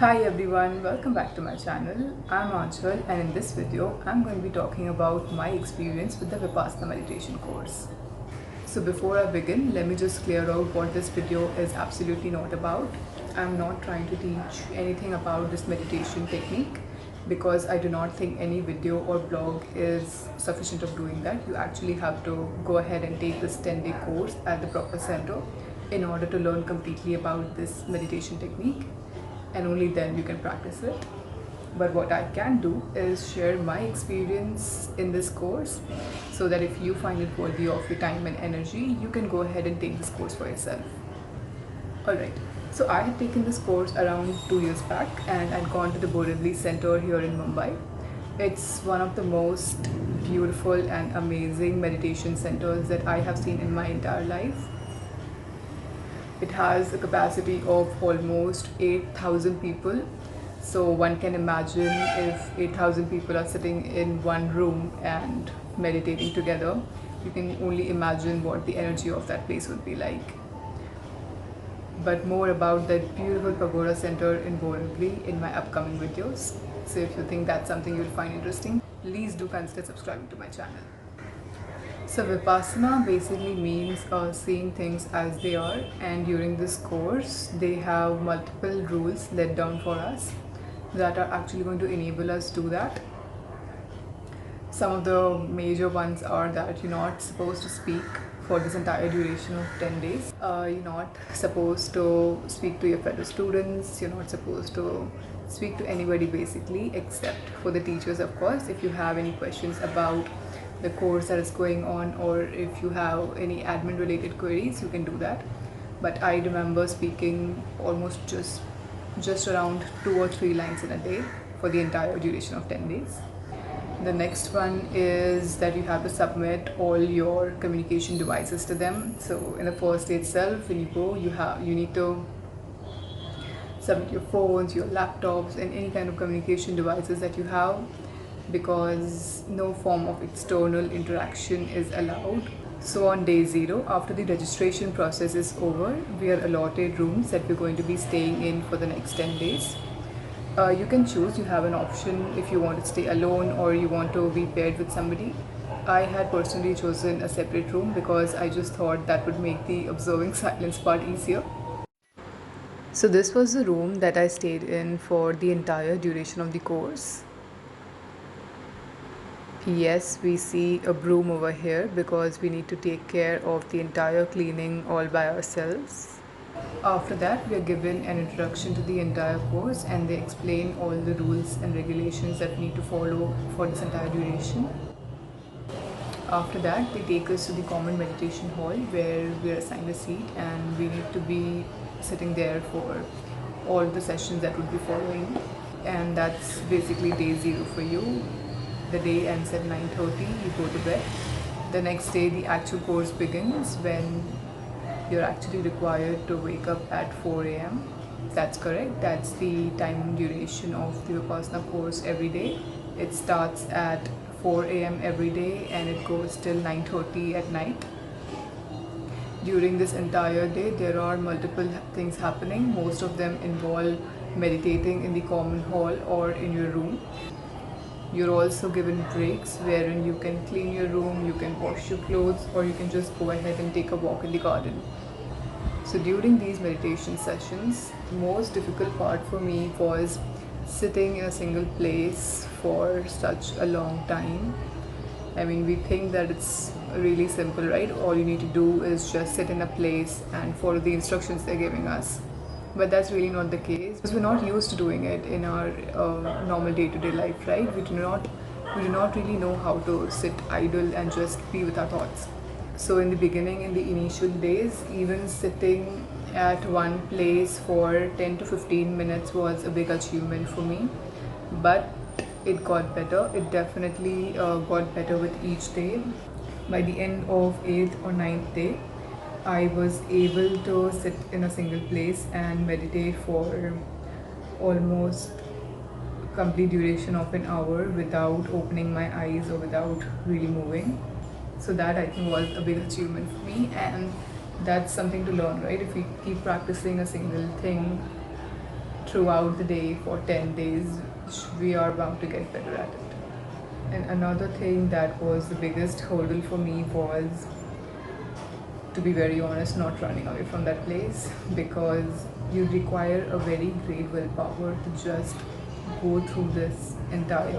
Hi everyone, welcome back to my channel. I'm Anchal and in this video I'm going to be talking about my experience with the Vipassana meditation course. So before I begin, let me just clear out what this video is absolutely not about. I'm not trying to teach anything about this meditation technique because I do not think any video or blog is sufficient of doing that. You actually have to go ahead and take this 10-day course at the proper center in order to learn completely about this meditation technique, and only then you can practice it. But what I can do is share my experience in this course so that if you find it worthy of your time and energy, you can go ahead and take this course for yourself. Alright, so I had taken this course around 2 years back and I'd gone to the Borivali Center here in Mumbai. It's one of the most beautiful and amazing meditation centers that I have seen in my entire life. It has a capacity of almost 8,000 people. So one can imagine if 8,000 people are sitting in one room and meditating together, you can only imagine what the energy of that place would be like. But more about that beautiful pagoda center in Borivali in my upcoming videos. So if you think that's something you'll find interesting, please do consider subscribing to my channel. So Vipassana basically means seeing things as they are, and during this course they have multiple rules laid down for us that are actually going to enable us to do that. Some of the major ones are that you're not supposed to speak for this entire duration of 10 days. You're not supposed to speak to your fellow students, you're not supposed to speak to anybody basically except for the teachers, of course. If you have any questions about the course that is going on, or if you have any admin related queries, you can do that. But I remember speaking almost just around 2 or 3 lines in a day for the entire duration of 10 days. The next one is that you have to submit all your communication devices to them. So in the first day itself, when you go, you need to submit your phones, your laptops, and any kind of communication devices that you have, because no form of external interaction is allowed. So on day 0, after the registration process is over, we are allotted rooms that we're going to be staying in for the next 10 days. You can choose, you have an option if you want to stay alone or you want to be paired with somebody. I had personally chosen a separate room because I just thought that would make the observing silence part easier. So this was the room that I stayed in for the entire duration of the course. Yes, we see a broom over here because we need to take care of the entire cleaning all by ourselves. After that, we are given an introduction to the entire course and they explain all the rules and regulations that we need to follow for this entire duration. After that, they take us to the common meditation hall where we are assigned a seat and we need to be sitting there for all the sessions that would be following. And that's basically day 0 for you. The day ends at 9:30, you go to bed. The next day, the actual course begins when you're actually required to wake up at 4 a.m. That's correct. That's the time duration of the Vipassana course every day. It starts at 4 a.m. every day and it goes till 9:30 at night. During this entire day, there are multiple things happening. Most of them involve meditating in the common hall or in your room. You're also given breaks wherein you can clean your room, you can wash your clothes, or you can just go ahead and take a walk in the garden. So during these meditation sessions, the most difficult part for me was sitting in a single place for such a long time. I mean, we think that it's really simple, right? All you need to do is just sit in a place and follow the instructions they're giving us. But that's really not the case because we're not used to doing it in our normal day-to-day life, right? We do not really know how to sit idle and just be with our thoughts. So in the beginning, in the initial days, even sitting at one place for 10 to 15 minutes was a big achievement for me. But it got better. It definitely got better with each day. By the end of 8th or 9th day, I was able to sit in a single place and meditate for almost complete duration of an hour without opening my eyes or without really moving. So that I think was a big achievement for me, and that's something to learn, right? If we keep practicing a single thing throughout the day for 10 days, we are bound to get better at it. And another thing that was the biggest hurdle for me was, to be very honest, not running away from that place, because you require a very great willpower to just go through this entire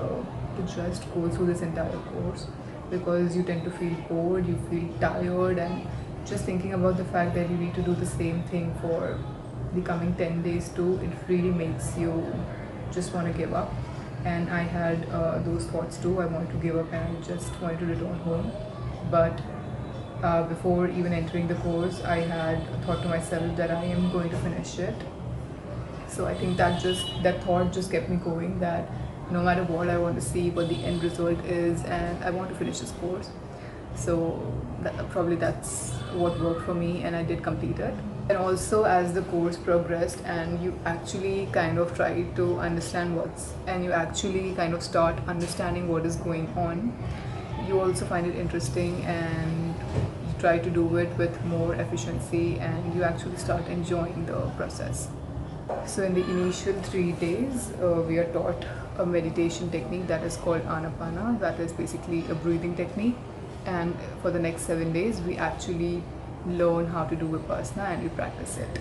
course, because you tend to feel bored, you feel tired, and just thinking about the fact that you need to do the same thing for the coming 10 days too, it really makes you just want to give up. And I had those thoughts too. I wanted to give up and I just wanted to return home. But before even entering the course, I had thought to myself that I am going to finish it. So I think that thought just kept me going, that no matter what, I want to see what the end result is and I want to finish this course. So probably that's what worked for me, and I did complete it. And also, as the course progressed and you actually kind of try to understand you actually kind of start understanding what is going on, you also find it interesting and you try to do it with more efficiency, and you actually start enjoying the process. So in the initial 3 days, we are taught a meditation technique that is called Anapana, that is basically a breathing technique. And for the next 7 days, we actually learn how to do Vipassana and we practice it.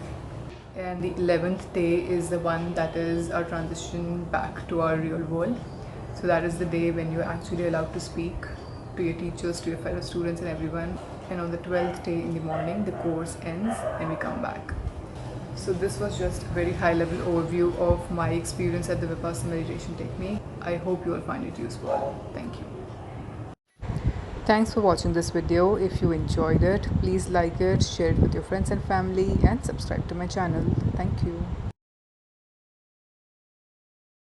And the 11th day is the one that is our transition back to our real world. So that is the day when you're actually allowed to speak to your teachers, to your fellow students and everyone. And on the 12th day in the morning, the course ends and we come back. So this was just a very high level overview of my experience at the Vipassana meditation technique. I hope you will find it useful. Thank you. Thanks for watching this video. If you enjoyed it, please like it, share it with your friends and family, and subscribe to my channel. Thank you.